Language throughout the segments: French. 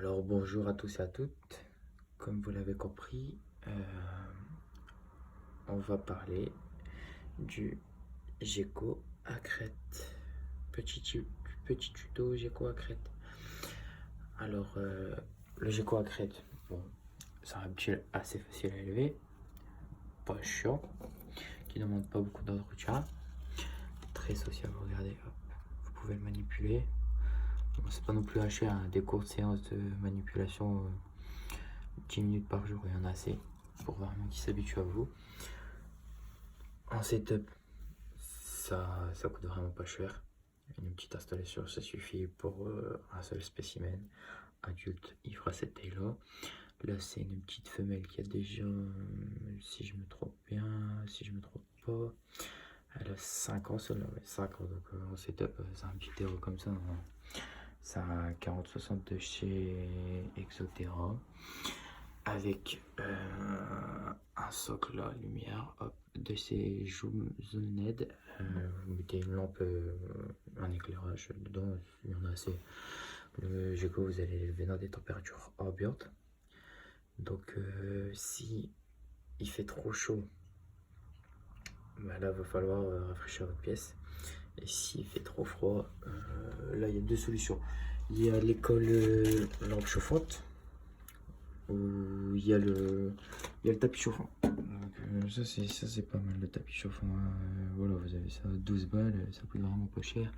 Alors bonjour à tous et à toutes. Comme vous l'avez compris, on va parler du gecko à crête. Petit tuto gecko à crête. Alors le gecko à crête, bon, c'est un reptile assez facile à élever, pas chiant, qui ne demande pas beaucoup d'entretien, très sociable. Regardez, hop, vous pouvez le manipuler. Bon, c'est pas non plus haché, hein, des courtes séances de manipulation. 10 minutes par jour, il y en a assez pour vraiment qu'il s'habitue à vous. En setup, ça coûte vraiment pas cher. Une petite installation, ça suffit pour un seul spécimen adulte. Il fera cette taille là. Là, c'est une petite femelle qui a déjà, si je me trompe bien, si je me trompe pas, elle a 5 ans, celle-là, ouais, 5 ans. Donc en setup, c'est un petit terreau comme ça, hein. C'est un 40-60 de chez Exoterra, avec un socle à lumière, hop, de ces Zoned. Vous mettez une lampe, un éclairage dedans, il y en a assez. Le gecko, vous allez l'élever dans des températures ambiantes. Donc si il fait trop chaud, bah là va falloir rafraîchir votre pièce. Et s'il fait trop froid, là il y a deux solutions. Il y a l'école lampe chauffante, où il y a le tapis chauffant. Donc ça c'est pas mal, le tapis chauffant, hein. Voilà, vous avez ça, 12 balles, ça coûte vraiment pas cher.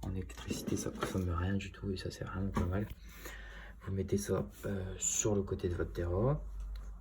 En électricité ça consomme rien du tout et ça c'est vraiment pas mal. Vous mettez ça sur le côté de votre terrain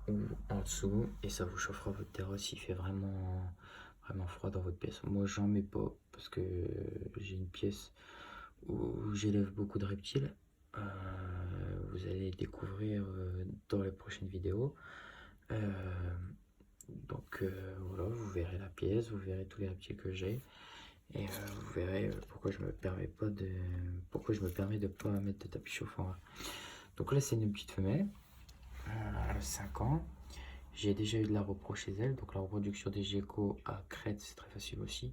ou en dessous et ça vous chauffera votre terrain s'il fait vraiment froid dans votre pièce. Moi j'en mets pas parce que j'ai une pièce où j'élève beaucoup de reptiles. Vous allez découvrir dans les prochaines vidéos. Donc voilà, vous verrez la pièce, vous verrez tous les reptiles que j'ai et vous verrez pourquoi je me permets de pas mettre de tapis chauffant. Donc là c'est une petite femelle, elle a 5 ans. J'ai déjà eu de la repro chez elle, donc la reproduction des geckos à crête c'est très facile aussi.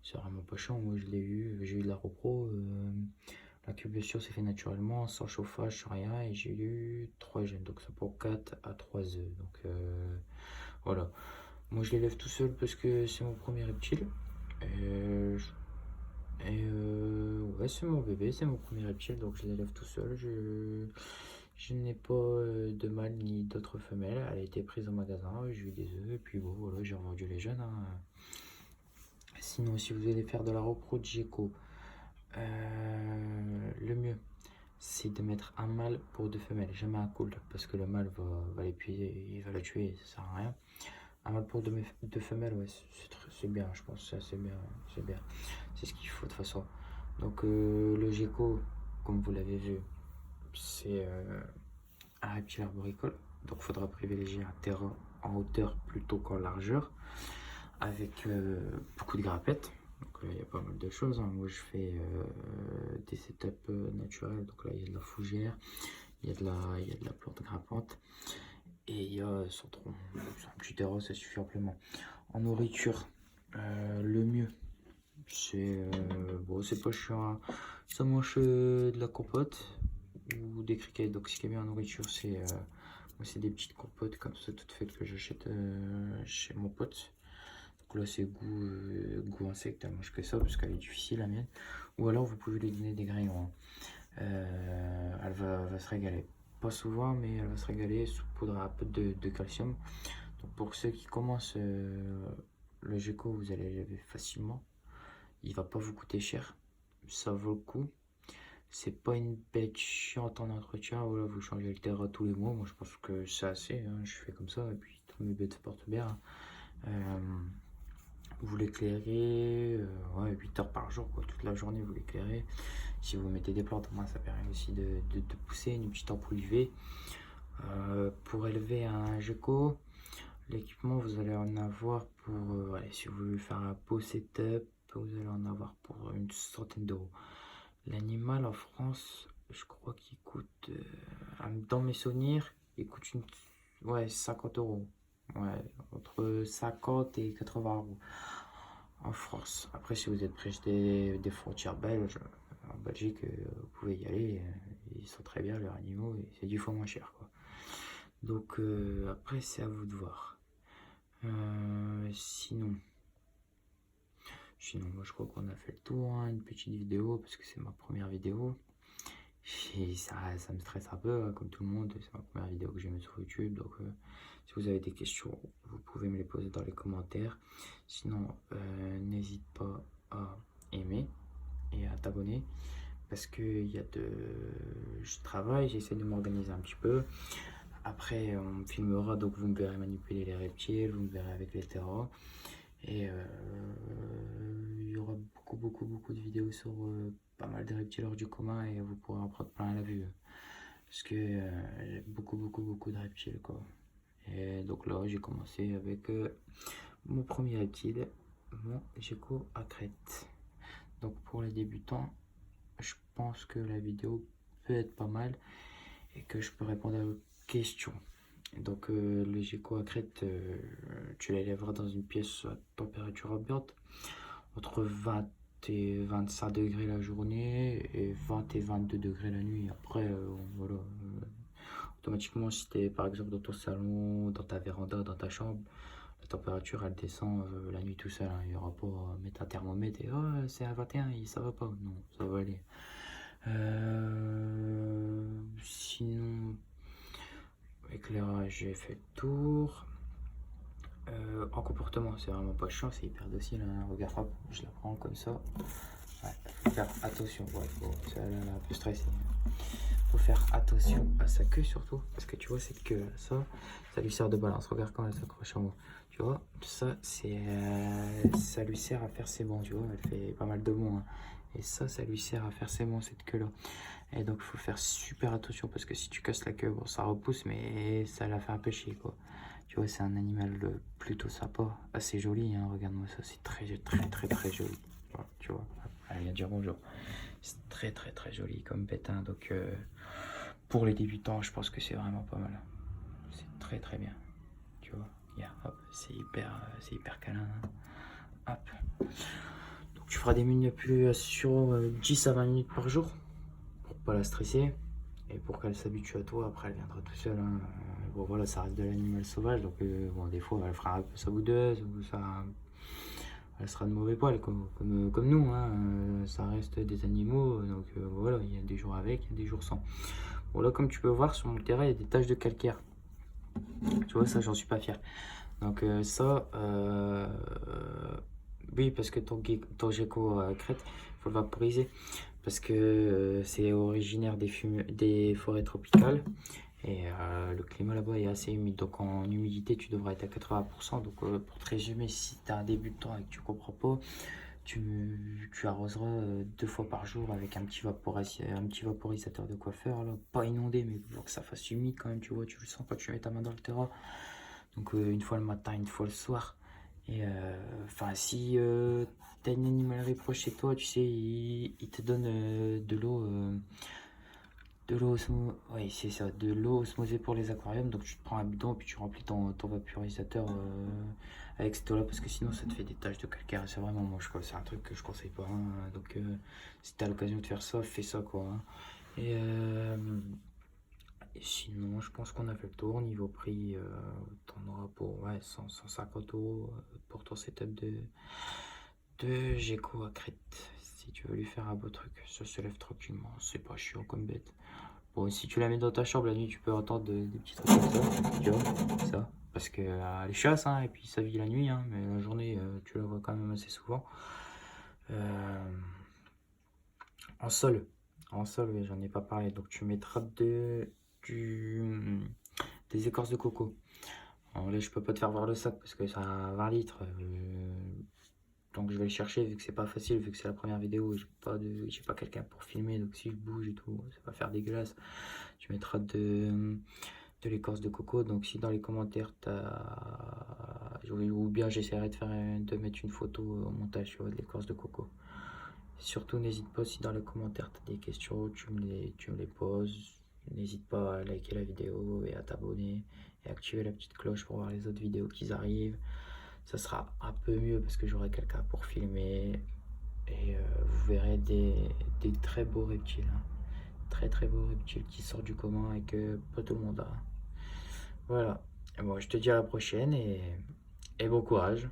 C'est vraiment pas chiant, moi j'ai eu de la repro. L'incubation s'est fait naturellement, sans chauffage, sans rien, et j'ai eu 3 jeunes, donc ça pour 4 à 3 œufs. Donc voilà. Moi je l'élève tout seul parce que c'est mon premier reptile. Ouais, c'est mon bébé, c'est mon premier reptile, donc je l'élève tout seul. Je n'ai pas de mâle ni d'autres femelles. Elle a été prise au magasin, j'ai eu des œufs, et puis bon, voilà, j'ai revendu les jeunes, hein. Sinon, si vous allez faire de la repro de gecko, le mieux c'est de mettre un mâle pour 2 femelles, jamais un couple, parce que le mâle va l'épuiser, il va la tuer, ça sert à rien. Un mâle pour 2 femelles, ouais, c'est bien, je pense, c'est bien, c'est ce qu'il faut de toute façon. Donc le gecko, comme vous l'avez vu, c'est un reptile arboricole, donc il faudra privilégier un terrain en hauteur plutôt qu'en largeur, avec beaucoup de grappettes. Donc il y a pas mal de choses, hein. Moi je fais des setups naturels, donc là il y a de la fougère, il y a de la plante grimpante et il y a son tronc. C'est un petit terreau, ça suffit amplement. En nourriture, le mieux c'est bon, c'est pas chiant, hein. Ça mange de la compote ou des criquets. Donc ce qui est bien en nourriture c'est moi c'est des petites compotes comme ça toutes faites que j'achète chez mon pote. Là c'est goût insecte, elle mange que ça parce qu'elle est difficile la mienne. Ou alors vous pouvez lui donner des graillons, hein. Elle va se régaler. Pas souvent mais elle va se régaler, sous poudre à un peu de calcium. Donc pour ceux qui commencent le gecko, vous allez l'élever facilement. Il va pas vous coûter cher, ça vaut le coup. C'est pas une bête chiante en entretien, voilà, vous changez le terrain tous les mois. Moi je pense que c'est assez, hein. Je fais comme ça et puis tous mes bêtes se portent bien, hein. Vous l'éclairez, ouais, 8 heures par jour, quoi, toute la journée vous l'éclairez. Si vous mettez des plantes, moi ça permet aussi de pousser une petite ampoule UV. Pour élever un gecko, l'équipement vous allez en avoir pour, allez, si vous voulez faire un pot setup, vous allez en avoir pour une centaine d'euros. L'animal en France, je crois qu'il coûte, dans mes souvenirs, il coûte ouais, 50 euros. Ouais, entre 50 et 80 euros en France. Après, si vous êtes près des frontières belges, en Belgique, vous pouvez y aller. ils sont très bien leurs animaux et c'est 10 fois moins cher quoi. Donc après c'est à vous de voir. Sinon moi je crois qu'on a fait le tour, hein, une petite vidéo parce que c'est ma première vidéo. Et ça me stresse un peu, hein, comme tout le monde, c'est ma première vidéo que j'ai mise sur YouTube, donc si vous avez des questions, vous pouvez me les poser dans les commentaires. Sinon, n'hésite pas à aimer et à t'abonner, parce que je travaille, j'essaie de m'organiser un petit peu. Après, on me filmera, donc vous me verrez manipuler les reptiles, vous me verrez avec les terras. Et il y aura beaucoup de vidéos sur pas mal de reptiles hors du commun et vous pourrez en prendre plein à la vue. Parce que j'ai beaucoup de reptiles quoi. Et donc là j'ai commencé avec mon premier reptile, mon gecko à crête. Donc pour les débutants, je pense que la vidéo peut être pas mal et que je peux répondre à vos questions. Donc le gecko à crête, tu l'élèveras dans une pièce à température ambiante, entre 20 et 25 degrés la journée et 20 et 22 degrés la nuit. Après, voilà, automatiquement, si tu es par exemple dans ton salon, dans ta véranda, dans ta chambre, la température elle descend la nuit tout seul. Hein. Il n'y aura pas à mettre un thermomètre et oh, c'est à 21 et ça va pas. Non, ça va aller. Sinon, éclairage, j'ai fait le tour. En comportement, c'est vraiment pas chiant, c'est hyper docile. Hein. Regarde, hop, je la prends comme ça. Ouais, faut faire attention, ouais, c'est un peu stressé. Faut faire attention à sa queue surtout, parce que tu vois, cette queue, ça lui sert de balance. Regarde quand elle s'accroche en haut. Tu vois, ça, ça lui sert à faire ses bonds, tu vois, elle fait pas mal de bonds. Hein. Et ça lui sert à faire ses bonds, cette queue-là. Et donc, il faut faire super attention, parce que si tu casses la queue, bon, ça repousse, mais ça la fait un peu chier, quoi. Tu vois, c'est un animal plutôt sympa, assez joli, hein. Regarde-moi ça, c'est très joli. Voilà, tu vois, elle vient dire bonjour. C'est très joli comme bête, hein. Donc, pour les débutants, je pense que c'est vraiment pas mal. C'est très bien. Tu vois, yeah, hop, c'est hyper câlin. Hein. Hop. Donc, tu feras des minutes plus sur 10 à 20 minutes par jour pour pas la stresser et pour qu'elle s'habitue à toi. Après, elle viendra tout seul. Hein. Bon, voilà, ça reste de l'animal sauvage, donc bon, des fois, elle fera un peu sa boudeuse ou ça. Elle sera de mauvais poil comme nous, hein. Ça reste des animaux, donc voilà, il y a des jours avec, il y a des jours sans. Bon là, comme tu peux voir sur mon terrain, il y a des taches de calcaire. Tu vois, ça, j'en suis pas fier. Donc ça, oui, parce que ton gecko à crête, il faut le vaporiser. Parce que c'est originaire des forêts tropicales. Et le climat là-bas est assez humide. Donc en humidité, tu devrais être à 80%. Donc pour te résumer, si tu as un débutant et que tu comprends pas, tu arroseras 2 fois par jour avec un petit vaporisateur de coiffeur. Là. Pas inondé, mais il faut que ça fasse humide quand même. Tu vois, tu le sens quand tu mets ta main dans le terrain. Donc une fois le matin, une fois le soir. Et enfin, si tu as une animalerie proche chez toi, tu sais, il te donne de l'eau. Oui, c'est ça, de l'eau osmosée pour les aquariums. Donc tu te prends un bidon et puis tu remplis ton vaporisateur avec cette eau-là parce que sinon ça te fait des taches de calcaire. C'est vraiment moche quoi. C'est un truc que je conseille pas. Hein. Donc si tu as l'occasion de faire ça, fais ça quoi. Hein. Et sinon, je pense qu'on a fait le tour. Niveau prix, t'en auras pour 150 € pour ton setup de gecko à crête. Si tu veux lui faire un beau truc, ça se lève tranquillement. C'est pas chiant comme bête. Bon, si tu la mets dans ta chambre la nuit, tu peux entendre des petits trucs comme ça, tu vois, ça. Parce qu'elle chasse, hein, et puis ça vit la nuit, hein, mais la journée, tu la vois quand même assez souvent. En sol, oui, j'en ai pas parlé. Donc tu mettras des écorces de coco. Alors là, je peux pas te faire voir le sac parce que ça a 20 litres. Donc je vais le chercher vu que c'est pas facile, vu que c'est la première vidéo, j'ai pas quelqu'un pour filmer, donc si je bouge et tout, ça va faire dégueulasse. Tu mettras de l'écorce de coco, donc si dans les commentaires ou bien j'essaierai de mettre une photo au montage, tu vois, de l'écorce de coco. Surtout n'hésite pas si dans les commentaires tu as des questions, tu me les poses. N'hésite pas à liker la vidéo et à t'abonner et activer la petite cloche pour voir les autres vidéos qui arrivent. Ça sera un peu mieux parce que j'aurai quelqu'un pour filmer et vous verrez des très beaux reptiles. Hein. Très très beau reptile qui sort du commun et que pas tout le monde a. Voilà. Et bon, je te dis à la prochaine et bon courage.